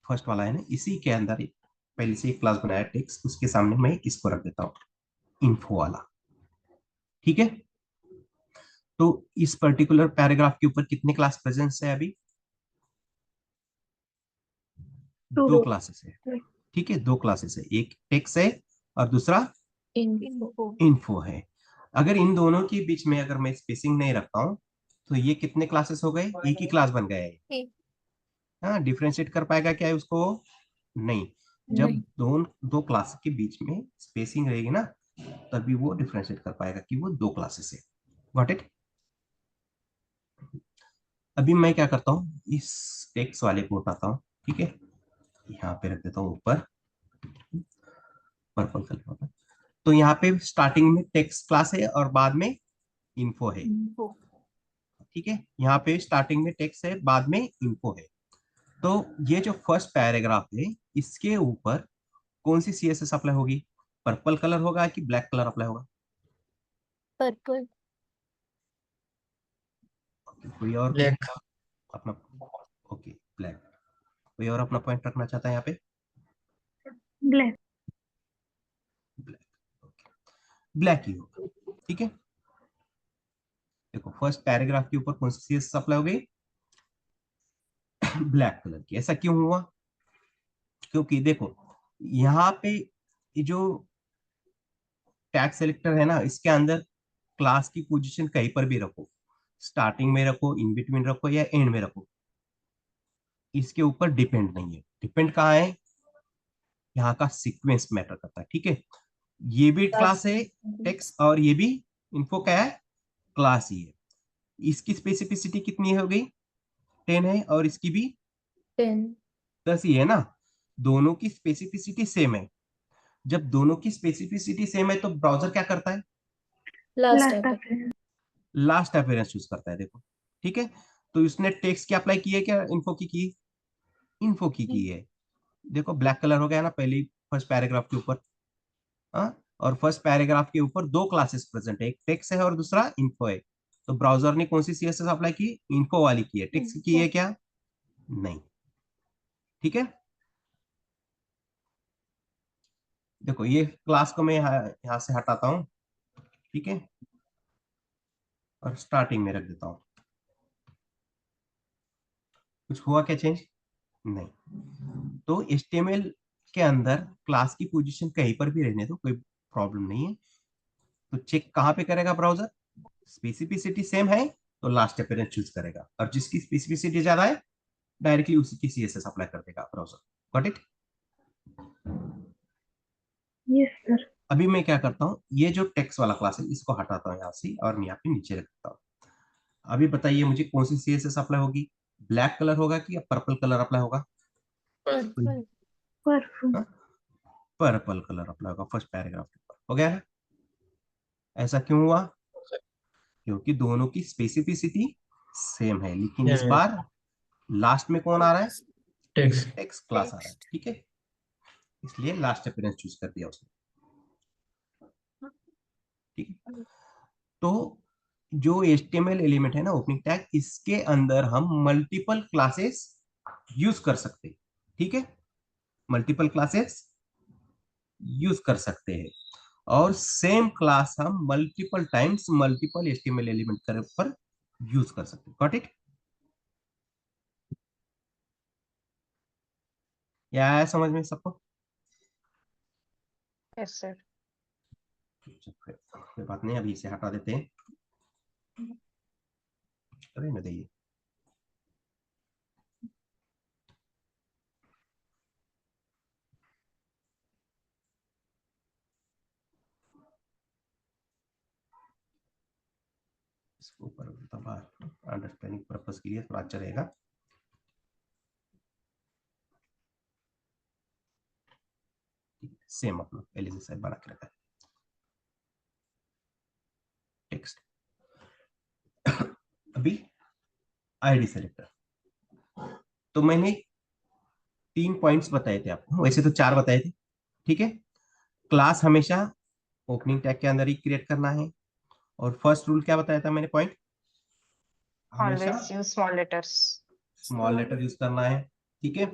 फर्स्ट वाला है ना, इसी के अंदर पहले से एक क्लास बनाया टेक्स्ट, उसके सामने मैं इसको रख देता हूँ, इन्फो वाला, ठीक है। तो इस पर्टिकुलर पैराग्राफ के ऊपर कितने क्लास प्रेजेंस है अभी? दो Two. क्लासेस है, Wait. ठीक है। दो क्लासेस है, एक टेक्स्ट है और दूसरा इन्फो। इन्फो है। अगर इन दोनों के बीच में अगर मैं स्पेसिंग नहीं रखता हूँ, तो ये कितने क्लासेस हो गए, एक ही क्लास बन गया है। एक। हाँ, डिफ्रेंशिएट कर पाएगा क्या है उसको? नहीं। जब नहीं। दो क्लास के बीच में स्पेसिंग रहेगी ना, तभी वो डिफ्रेंशिएट कर पाएगा कि वो दो क्लासेस है। Got it? अभी मैं क्या करता हूँ, इस टेक्स्ट वाले को उठाता हूँ, ठीक है, यहाँ पे रख देता हूँ ऊपर, पर्पल कलर वाला। तो यहाँ पे स्टार्टिंग में टेक्स्ट क्लास है और बाद में इन्फो है, इन्फो। ठीक है। यहाँ पे स्टार्टिंग में टेक्स्ट है, बाद में इन्फो है। तो ये जो फर्स्ट पैराग्राफ है, इसके ऊपर कौन सी सीएसएस अप्लाई होगी? पर्पल कलर होगा कि ब्लैक कलर अप्लाई होगा? पर्पल। कोई और ब्लैक। अपना? Okay, black. कोई और अपना पॉइंट रखना चाहता है यहाँ पे? ब्लैक। ब्लैक, ब्लैक ही होगा, ठीक है। देखो फर्स्ट पैराग्राफ के ऊपर कौन सी सीएस अप्लाई हो गई? ब्लैक कलर की। ऐसा क्यों हुआ? क्योंकि देखो यहाँ पे ये जो टैग सेलेक्टर है ना, इसके अंदर क्लास की पोजीशन कहीं पर भी रखो, स्टार्टिंग में रखो, इन बिटवीन रखो या एंड में रखो, इसके ऊपर डिपेंड नहीं है। डिपेंड कहाँ है? यहाँ का सीक्वेंस मैटर करता है, ठीक है। ये भी क्लास है टेक्स्ट, और ये भी इन्फो क्या है? क्लास ही है। इसकी स्पेसिफिसिटी कितनी हो गई? 10 है, और इसकी भी 10 10 ही है ना। दोनों की स्पेसिफिसिटी सेम है। जब दोनों की स्पेसिफिसिटी सेम है तो ब्राउजर क्या करता है? लास्ट लास्ट है। ऑप्शन। लास्ट अपेयरेंस चूज करता है, देखो, ठीक है। तो इसने टेक्स्ट की अप्लाई की है क्या इन्फो की? इन्फो की है। देखो ब्लैक कलर हो गया ना पहले फर्स्ट पैराग्राफ के ऊपर। हाँ, और फर्स्ट पैराग्राफ के ऊपर दो क्लासेस प्रेजेंट है, एक टेक्स्ट है और दूसरा इन्फो है। तो ब्राउजर ने कौन सी सीएसएस अप्लाई की? इन्फो वाली की है। टेक्स्ट की है क्या? नहीं, ठीक है। देखो ये क्लास को मैं यहाँ से हटाता हूँ, ठीक है, और स्टार्टिंग में रख देता हूँ। कुछ हुआ क्या चेंज? नहीं। तो HTML के अंदर क्लास की पोजीशन कहीं पर भी रहने दो, कोई प्रॉब्लम नहीं है। तो चेक कहाँ पे करेगा ब्राउजर? स्पेसिफिसिटी सेम है तो लास्ट अपीयरेंस चूज करेगा, और जिसकी स्पेसिफिसिटी ज्यादा है डायरेक्टली उसी की सीएसएस अप्लाई कर देगा browser. Got it? Yes sir. अभी मैं क्या करता हूँ, ये जो टेक्स्ट वाला क्लास है इसको हटाता हूँ यहाँ से, और मैं यहाँ पे नीचे रख देता हूँ। अभी बताइए मुझे कौन सी सीएसएस अप्लाई होगी? ब्लैक कलर होगा कि पर्पल कलर अप्लाई होगा? Purple. Perfume. Purple colour apply होगा फर्स्ट पैराग्राफ के ऊपर। हो गया ना? ऐसा क्यों हुआ? क्योंकि दोनों की स्पेसिफिसिटी सेम है, लेकिन इस बार लास्ट में कौन आ रहा है? टेक्स्ट। टेक्स्ट क्लास आ रहा है, ठीक है। इसलिए लास्ट अपीयरेंस चूज कर दिया उसने, ठीक है। तो जो HTML एलिमेंट है ना, ओपनिंग टैग, इसके अंदर हम मल्टीपल क्लासेस यूज कर सकते हैं, ठीक है। मल्टीपल क्लासेस यूज कर सकते हैं, और सेम क्लास हम multiple times multiple HTML element पर यूज कर सकते हैं। Got it? या आया समझ में सबको? Yes, sir. कोई बात नहीं, अभी इसे हटा देते हैं। रहने दीजिए। इसको ऊपर अंडरस्टैंडिंग पर्पस के लिए थोड़ा अच्छा रहेगा। सेम अपना पहले जैसा बना के रखा है टेक्स्ट। अभी आईडी सेलेक्टर, तो मैंने 3 पॉइंट्स बताए थे आपको, वैसे तो 4 बताए थे, ठीक है। क्लास हमेशा ओपनिंग टैग के अंदर ही क्रिएट करना है, और फर्स्ट रूल क्या बताया था मैंने पॉइंट? हमेशा Always use small letters. Small letter use करना है, ठीक है।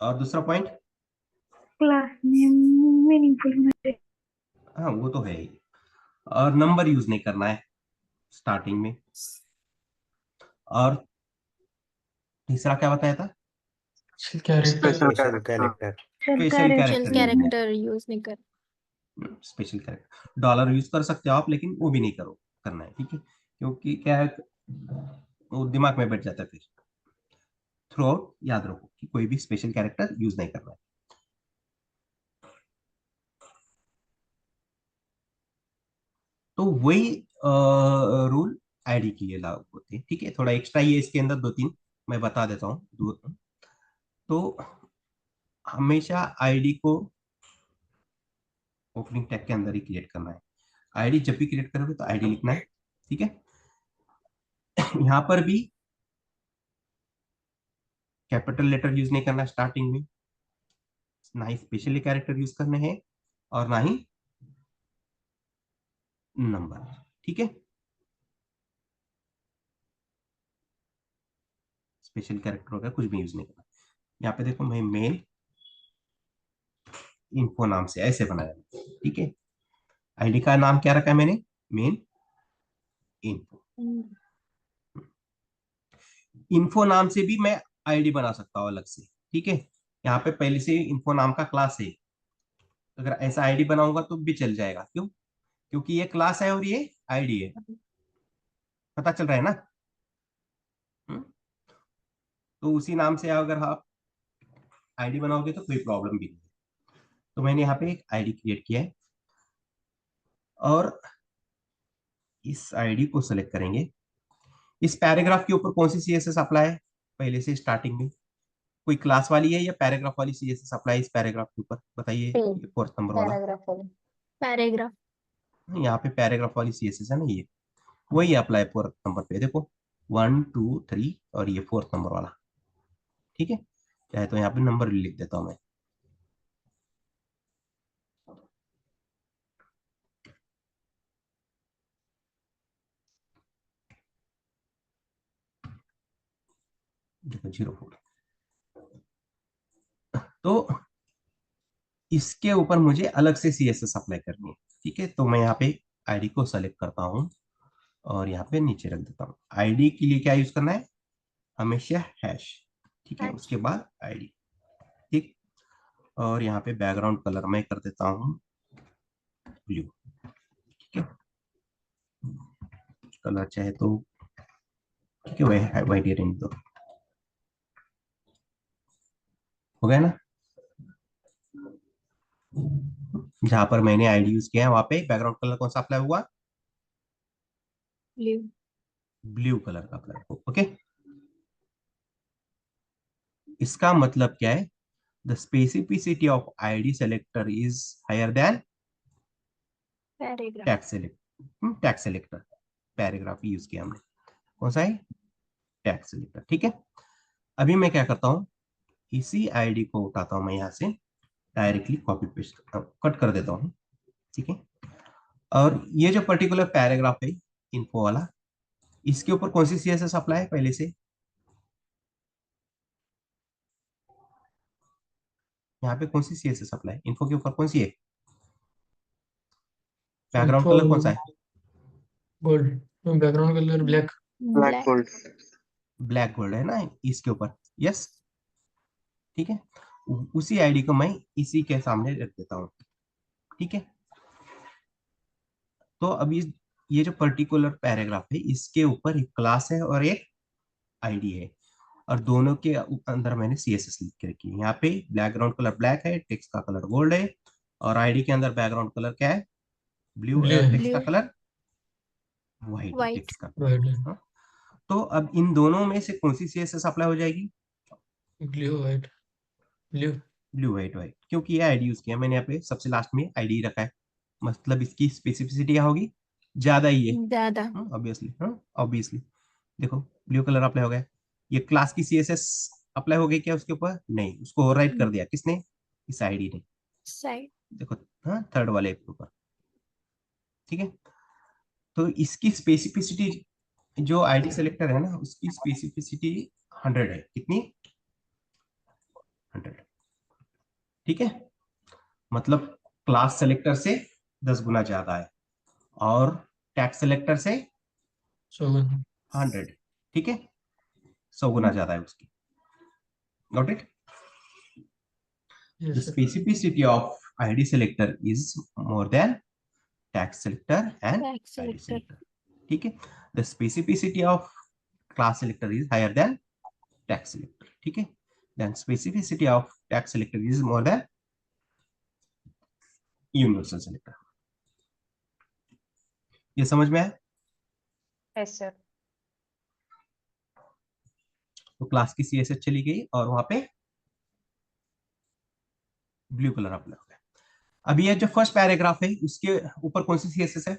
और दूसरा पॉइंट? क्लास नेम मीनिंगफुल होना चाहिए। हाँ वो तो है ही। और नंबर यूज नहीं करना है स्टार्टिंग में। और तीसरा क्या बताया था? कैरेक्टर। Special character. चल special character. Shell character use नहीं। कैरेक्टर यूज नहीं कर। स्पेशल कैरेक्टर डॉलर यूज कर सकते हो आप, लेकिन वो भी नहीं करना है, ठीक है। क्योंकि क्या है, वो दिमाग में बैठ जाता है फिर। थ्रू आउट याद रखो कि कोई भी स्पेशल कैरेक्टर यूज नहीं करना है। तो वही रूल आईडी के लिए लागू होते हैं, ठीक है। थोड़ा एक्स्ट्रा ये इसके अंदर 2-3 मैं बता देता हूँ। तो हमेशा आईडी को ओपनिंग टैग के अंदर ही क्रिएट करना है। आईडी जब भी क्रिएट करोगे तो आईडी लिखना है, ठीक है। यहाँ पर भी कैपिटल लेटर यूज नहीं करना स्टार्टिंग में, ना ही स्पेशली कैरेक्टर यूज करने हैं, और ना ही नंबर, ठीक है। स्पेशल कैरेक्टर वगैरह कुछ भी यूज नहीं करना। यहाँ पे देखो मैं मेन इन्फो नाम से ऐसे बनाया, ठीक है। आईडी का नाम क्या रखा है मैंने, मेन इन्फो। इन्फो नाम से भी मैं आईडी बना सकता हूँ अलग से, ठीक है। यहाँ पे पहले से इन्फो नाम का क्लास है, अगर ऐसा आईडी बनाऊंगा तो भी चल जाएगा। क्यों? क्योंकि ये क्लास है और ये आईडी है, पता चल रहा है ना। हम्म? तो उसी नाम से अगर आप आईडी बनाओगे तो कोई प्रॉब्लम भी नहीं है। तो मैंने यहाँ पे एक आईडी क्रिएट किया है और इस आईडी को सेलेक्ट करेंगे। इस पैराग्राफ के ऊपर कौन सी सीएसएस अप्लाई है पहले से स्टार्टिंग में, कोई क्लास वाली है या पैराग्राफ वाली सीएसएस अप्लाई इस पैराग्राफ के ऊपर, बताइए। P, ये फोर्थ नंबर वाला, पैराग्राफ वाली। पैराग्राफ। यहाँ पे पैराग्राफ वाली सीएसएस है ना, ये वही अप्लाई फोर्थ नंबर पे। देखो 1 2 3 और ये फोर्थ नंबर वाला, ठीक है। चाहे तो यहाँ पे नंबर लिख देता हूँ मैं। देखो 04। तो इसके ऊपर मुझे अलग से सीएसएस अप्लाई करनी है, ठीक है। तो मैं यहाँ पे आईडी को सेलेक्ट करता हूँ और यहाँ पे नीचे रख देता हूँ। आईडी के लिए क्या यूज करना है, हमेशा हैश, ठीक है। उसके बाद आईडी, ठीक। और यहाँ पे बैकग्राउंड कलर मैं कर देता हूँ ब्लू, ठीक है। कलर चाहे तो ठीक है, वह वाइट ही रहने दो, हो गया ना। जहां पर मैंने आईडी यूज किया है वहां पे बैकग्राउंड कलर कौन सा अप्लाई हुआ, ब्लू। ब्लू कलर का अप्लाई हो, ओके। इसका मतलब क्या है, the specificity of ID selector is higher than paragraph. Tag selector. Paragraph use किया हमने, कौन सा है, टैग सेलेक्टर, ठीक है। अभी मैं क्या करता हूँ, इसी आईडी को उठाता हूँ मैं यहाँ से, डायरेक्टली कॉपी पेस्ट कट कर देता हूँ, ठीक है। और ये जो पर्टिकुलर पैराग्राफ है इन्फो वाला, इसके ऊपर कौन सी सीएसएस अप्लाई है पहले से, यहाँ पे कौन सी सीएसएस अप्लाई है इन्फो के ऊपर, कौन सी है, बैकग्राउंड इन्फो कलर कौन सा है, gold, background colour black. Black gold. Black gold है ना इसके ऊपर, यस, ठीक है। उसी आईडी को मैं इसी के सामने रख देता हूँ, ठीक है। तो अभी ये जो पर्टिकुलर पैराग्राफ है इसके ऊपर एक क्लास है और एक आईडी है, और दोनों के अंदर मैंने सीएसएस लिख के रखी है। यहाँ पे बैकग्राउंड कलर ब्लैक है, टेक्स्ट का कलर गोल्ड है, और आईडी के अंदर बैकग्राउंड कलर क्या है, ब्लू, Blue है। टेक्स्ट का ब्लू कलर व्हाइट है, वाइट। टेक्स्ट का। वाइट है। हाँ? तो अब इन दोनों में से कौन सी सीएसएस अप्लाई हो जाएगी, blue white. Blue. Blue white white, क्योंकि ये आईडी यूज किया मैंने यहाँ पे सबसे लास्ट में आईडी रखा है, मतलब इसकी स्पेसिफिसिटी क्या होगी, ज्यादा ही है, ज्यादा। ऑब्वियसली। हाँ ऑब्वियसली, देखो ब्लू कलर अप्लाई हो गया। ये क्लास की सीएसएस अप्लाई हो गई क्या उसके ऊपर, नहीं, उसको ओवरराइट कर दिया किसने, इस आईडी ने, साइड। देखो, हाँ थर्ड वाले के ऊपर, ठीक है। तो इसकी स्पेसिफिसिटी, जो आईडी सेलेक्टर है ना उसकी स्पेसिफिसिटी 100 है, कितनी, 100, ठीक है। मतलब क्लास सेलेक्टर से 10 गुना ज्यादा है, और टैग सेलेक्टर से 100, ठीक है, 100 गुना ज्यादा है उसकी, got it. Yes The sir. specificity of ID selector is more than tag selector and tag ID selector. selector, ठीक है। The specificity of class selector is higher than tag selector, ठीक है। Then specificity of tag selector is more than universal selector। ये समझ में आया। Yes sir. तो class की सीएसएस चली गई और वहां पे ब्लू कलर अप्लाई हो गया। अभी ये जो फर्स्ट पैराग्राफ है उसके ऊपर कौन सी सीएसएस है,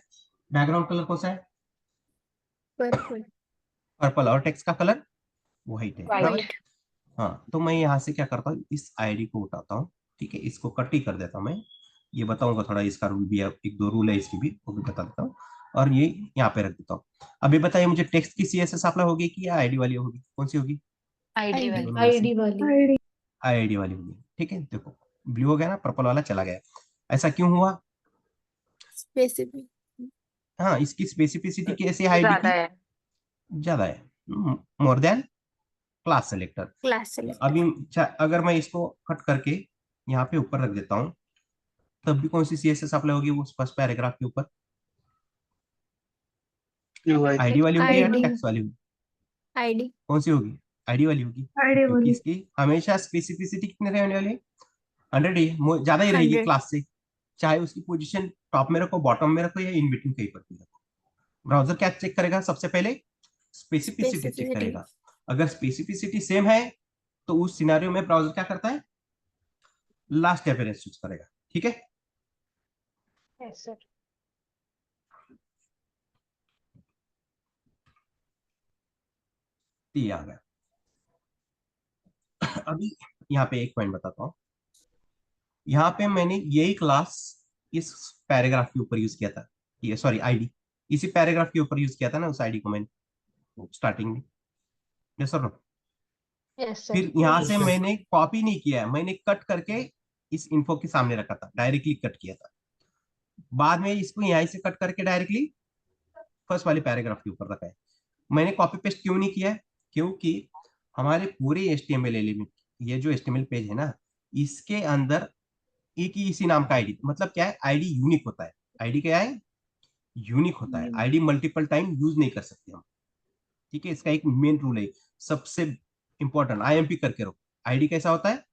बैकग्राउंड कलर कौन सा है, पर्पल। पर्पल, और टेक्स्ट का कलर व्हाइट है, बराबर। वाइट। हाँ, तो मैं यहाँ से क्या करता हूँ, इस आईडी को उठाता हूँ, ठीक है, इसको कट ही कर देता हूँ मैं। ये बताऊंगा थोड़ा, इसका रूल भी है, एक दो रूल है इसकी भी, वो भी बता देता हूँ। और ये यहाँ पे रख देता हूँ। अभी बताइए मुझे टेक्स्ट की सीएसएस अप्लाई होगी कि या आईडी वाली होगी, कौन सी होगी, आईडी वाली। दोनों में से आईडी वाली। आईडी आईडी वाली होगी। ठीक है, देखो ब्लू हो गया ना, पर्पल वाला चला गया। ऐसा क्यों हुआ? स्पेसिफिक। हाँ, इसकी स्पेसिफिसिटी कैसी है आईडी ज्यादा की? है। ज्यादा है, more than class selector. Class selector. अभी अगर मैं इसको कट करके यहाँ पे ऊपर रख देता हूँ, तब भी कौन सी सीएसएस अप्लाई होगी वो फर्स्ट पैराग्राफ के ऊपर? आईडी वाली होगी या आईडी। टेक्स्ट वाली होगी? आईडी। कौन सी होगी? आईडी वाली होगी, आईडी क्योंकि वाली इसकी हमेशा स्पेसिफिसिटी कितने रहने वाली है? 100 ही ज्यादा ही रहेगी 100। क्लास से। चाहे उसकी पोजीशन टॉप में रखो, बॉटम में रखो, या इन बिटवीन कहीं पर भी रखो, ब्राउजर क्या चेक करेगा? सबसे पहले स्पेसिफिसिटी चेक स्पेसिफिसिटी। करेगा। अगर स्पेसिफिसिटी सेम है तो उस सिनेरियो में ब्राउजर क्या करता है? लास्ट रेफरेंस चूज करेगा। ठीक है, यस सर। तो ये आ गया। अभी यहाँ पे एक पॉइंट बताता हूँ। यहाँ पे मैंने यही क्लास इस पैराग्राफ के ऊपर यूज किया था, ये सॉरी आईडी इसी पैराग्राफ के ऊपर यूज किया था ना, उस आईडी को मैंने स्टार्टिंग में। Yes sir. Yes sir. फिर यहाँ से Yes, sir. मैंने कॉपी नहीं किया है, मैंने कट करके इस इन्फो के सामने रखा था, डायरेक्टली कट किया था। बाद में इसको यहाँ से कट करके डायरेक्टली फर्स्ट वाले पैराग्राफ के ऊपर रखा है। मैंने कॉपी पेस्ट क्यों नहीं किया है? क्योंकि हमारे पूरे HTML एलिमेंट, ये जो HTML पेज है ना, इसके अंदर एक ही इसी नाम का आईडी, मतलब क्या है, आईडी यूनिक होता है। आईडी क्या है? यूनिक होता है। आईडी मल्टीपल टाइम यूज नहीं कर सकते हम। ठीक है, इसका एक मेन रूल है, सबसे इंपॉर्टेंट, IMP करके रखो। आईडी कैसा होता है?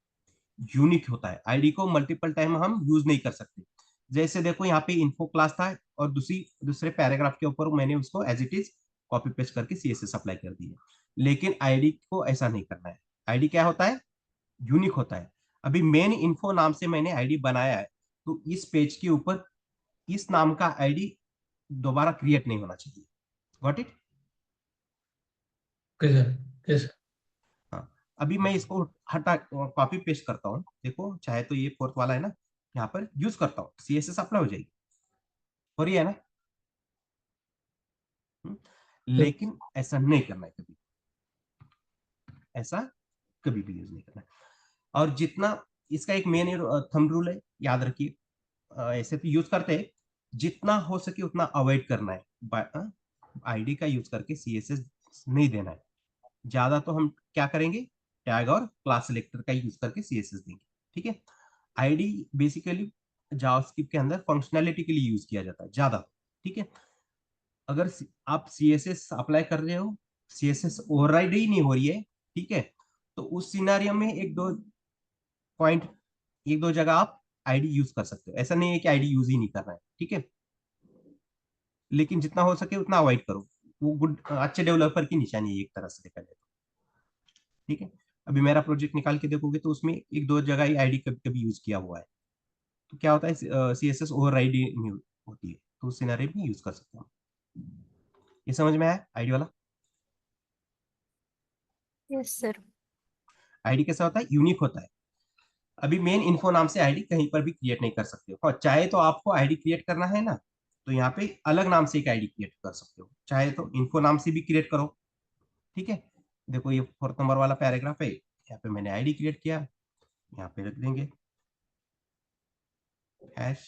यूनिक होता है। आईडी को मल्टीपल टाइम हम यूज नहीं कर सकते। जैसे देखो यहाँ पे इन्फो क्लास था, और दूसरे पैराग्राफ के ऊपर मैंने उसको as it is copy paste करके CSS अप्लाई कर दी है। लेकिन आईडी को ऐसा नहीं करना है। आईडी क्या होता है? यूनिक होता है। अभी मेन इन्फो नाम से मैंने आईडी बनाया है, तो इस पेज के ऊपर इस नाम का आईडी दोबारा क्रिएट नहीं होना चाहिए। Got it? Okay, sir. Yes, sir. हाँ, अभी मैं इसको हटा कॉपी पेस्ट करता हूँ। देखो, चाहे तो ये फोर्थ वाला है ना, यहाँ पर यूज करता हूँ, CSS अप्लाई हो जाएगी, हो रही है ना? लेकिन ऐसा नहीं करना है कभी, ऐसा कभी भी यूज नहीं करना है। और जितना इसका एक मेन थंब रूल है, याद रखिए, ऐसे तो यूज करते हैं, जितना हो सके उतना अवॉइड करना है। आईडी का यूज करके CSS नहीं देना है। ज्यादा तो हम क्या करेंगे, टैग और क्लास सिलेक्टर का यूज करके CSS देंगे। ठीक है, आईडी बेसिकली जावास्क्रिप्ट के अंदर फंक्शनैलिटी के लिए यूज किया जाता है ज्यादा। ठीक है, अगर आप CSS अप्लाई कर रहे हो, CSS ओवरराइड ही नहीं हो रही है, ठीक है, तो उस सिनेरियो में एक दो जगह आप आईडी यूज कर सकते हो। ऐसा नहीं है कि आईडी यूज ही नहीं करना है। ठीक है, लेकिन जितना हो सके उतना अवॉइड करो। वो अच्छे डेवलपर की निशानी है एक तरह से देखा जाए तो। ठीक है, अभी मेरा प्रोजेक्ट निकाल के देखोगे तो उसमें एक दो जगह ही आईडी कभी कभी यूज किया हुआ है। तो क्या होता है, CSS ओवरराइड नहीं होती है, तो उस सिनेरियो में यूज कर सकते हो। ये समझ में आया आईडी वाला? Yes sir. आईडी कैसा होता है? यूनिक होता है। अभी मेन इन्फो नाम से आईडी कहीं पर भी क्रिएट नहीं कर सकते हो। और चाहे तो आपको आईडी क्रिएट करना है ना, तो यहाँ पे अलग नाम से एक आईडी क्रिएट कर सकते हो, चाहे तो इन्फो नाम से भी क्रिएट करो। ठीक है, देखो ये फोर्थ नंबर वाला पैराग्राफ है, यहाँ पे मैंने आईडी क्रिएट किया, यहाँ पे रख देंगे हैश।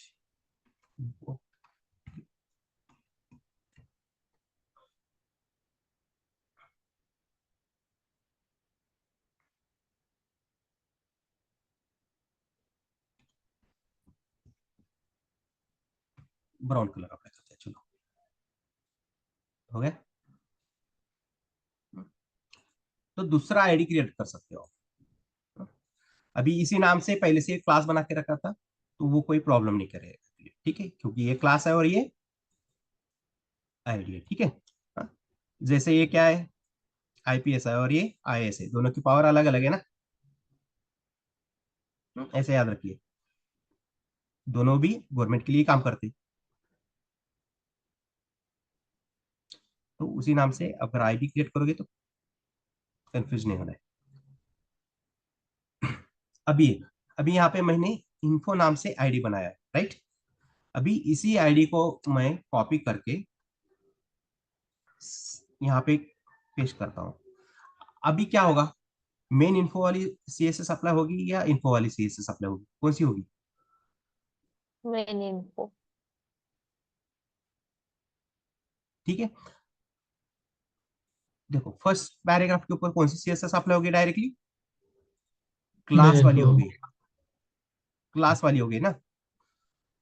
ब्राउन कलर अप्लाई करते हैं, चलो हो गया। तो दूसरा आईडी क्रिएट कर सकते हो। अभी इसी नाम से पहले से एक क्लास बना के रखा था, तो वो कोई प्रॉब्लम नहीं करेगा। ठीक है, क्योंकि ये क्लास है और ये आईडी है। ठीक है, हाँ? जैसे ये क्या है, IPS है और ये IS है, दोनों की पावर अलग अलग है ना। ऐसे याद रखिए, दोनों भी गवर्नमेंट के लिए काम करते हैं। तो उसी नाम से अगर आईडी क्रिएट करोगे तो कंफ्यूज नहीं होना है। अभी अभी यहाँ पे मैंने इन्फो नाम से आईडी बनाया है, राइट? अभी इसी आईडी को मैं कॉपी करके यहाँ पे पेस्ट करता हूँ। अभी क्या होगा, मेन इन्फो वाली CSS अप्लाई होगी या इन्फो वाली CSS अप्लाई होगी, कौन सी होगी? Main info. ठीक है, देखो फर्स्ट पैराग्राफ के ऊपर कौन सी CSS अप्लाई होगी डायरेक्टली? मेन क्लास वाली इन्फो। होगी, क्लास वाली होगी ना,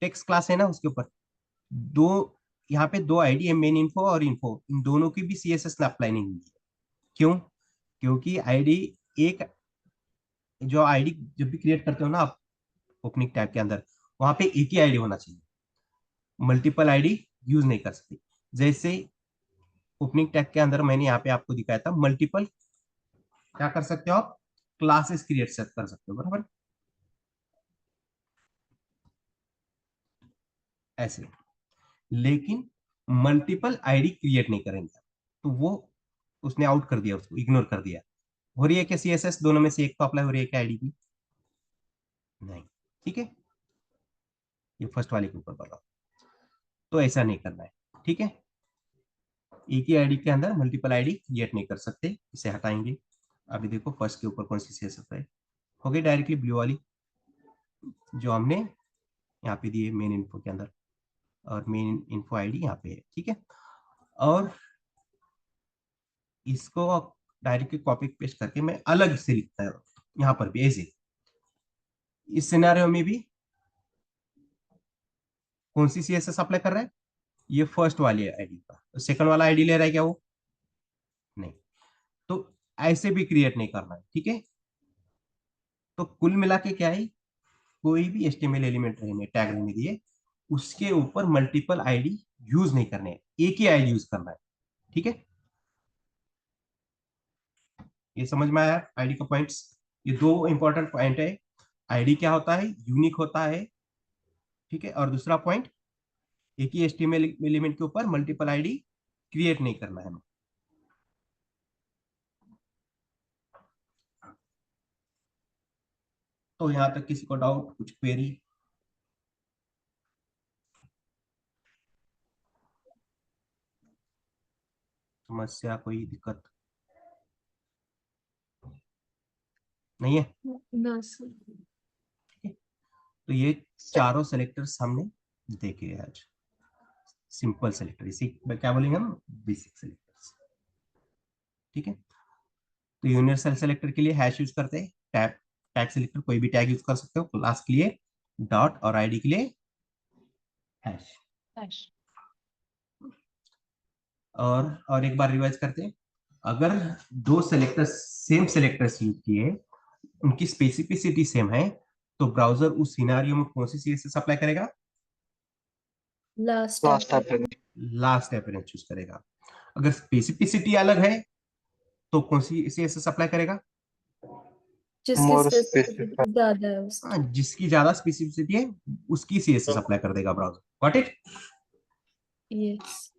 टेक्स्ट क्लास है ना उसके ऊपर। दो, यहाँ पे दो आईडी है, मेन इन्फो और इन्फो, इन दोनों की भी CSS अप्लाई नहीं होगी। क्यों? क्योंकि आईडी एक, जो आईडी जब भी क्रिएट करते हो ना आप ओपनिंग टैब के अंदर, वहां पे एक ही आईडी होना चाहिए, मल्टीपल आईडी यूज नहीं कर सकते। जैसे ओपनिंग टैग के अंदर मैंने यहाँ पे आपको दिखाया था, मल्टीपल क्या कर सकते हो आप, क्लासेस क्रिएट कर सकते हो, बराबर ऐसे। लेकिन मल्टीपल आईडी क्रिएट नहीं करेंगे, तो वो उसने आउट कर दिया, उसको इग्नोर कर दिया। हो रही है क्या CSS दोनों में से एक तो अप्लाई हो रही है क्या आईडी की? नहीं। ठीक है, ये फर्स्ट वाले के ऊपर बोल रहा हूं, तो ऐसा नहीं करना है। ठीक है, एक ही आईडी के अंदर मल्टीपल आईडी क्रिएट नहीं कर सकते, इसे हटाएंगे। अभी देखो फर्स्ट के ऊपर कौन सी CSS है, हो गई डायरेक्टली ब्लू वाली, जो हमने यहाँ पे दी है मेन इन्फो के अंदर, और मेन इन्फो आईडी यहाँ पे है। ठीक है, और इसको डायरेक्टली कॉपी पेस्ट करके मैं अलग से लिखता हूँ यहाँ पर भी ऐसे। इस सिनेरियो में भी कौन सी CSS अप्लाई कर रहा है? ये फर्स्ट वाली आईडी का, तो सेकंड वाला आईडी ले रहा है क्या वो? नहीं। तो ऐसे भी क्रिएट नहीं करना है। ठीक है, तो कुल मिला के क्या है, कोई भी HTML एलिमेंट रहने, टैग रहने दिए, उसके ऊपर मल्टीपल आईडी यूज नहीं करने हैं, एक ही आईडी यूज करना है। ठीक है, ये समझ में आया आईडी का पॉइंट्स? ये दो इंपॉर्टेंट पॉइंट है। आईडी क्या होता है? यूनिक होता है। ठीक है, और दूसरा पॉइंट, एक ही HTML एलिमेंट के ऊपर मल्टीपल आईडी क्रिएट नहीं करना है हमें। तो यहां तक किसी को डाउट, कुछ क्वेरी? समस्या, कोई दिक्कत नहीं है? बस। ठीक है, तो ये चारों सेलेक्टर्स हमने देखे आज। सिंपल सेलेक्टर, इसे क्या बोलेंगे हम? Basic selectors. ठीक है, तो यूनिवर्सल सेलेक्टर के लिए हैश यूज करते हैं, टैग, टैग सेलेक्टर कोई भी टैग यूज कर सकते हो, क्लास के लिए डॉट और आईडी के लिए हैश। और एक बार रिवाइज करते हैं, अगर दो सेलेक्टर्स सेम सेलेक्टर्स यूज किए, उनकी स्पेसिफिसिटी सेम है, तो ब्राउजर उस सिनेरियो में कौन सी CSS अप्लाई करेगा? Last last appearance. Last appearance choose करेगा। अगर स्पेसिफिसिटी अलग है तो कौन सी CSS अप्लाई करेगा? जिसकी मोर स्पेसिफिसिटी स्पेसिफाई। ज्यादा है हाँ, उसकी। जिसकी ज्यादा स्पेसिफिसिटी है उसकी CSS अप्लाई कर देगा ब्राउजर। Got it? यस।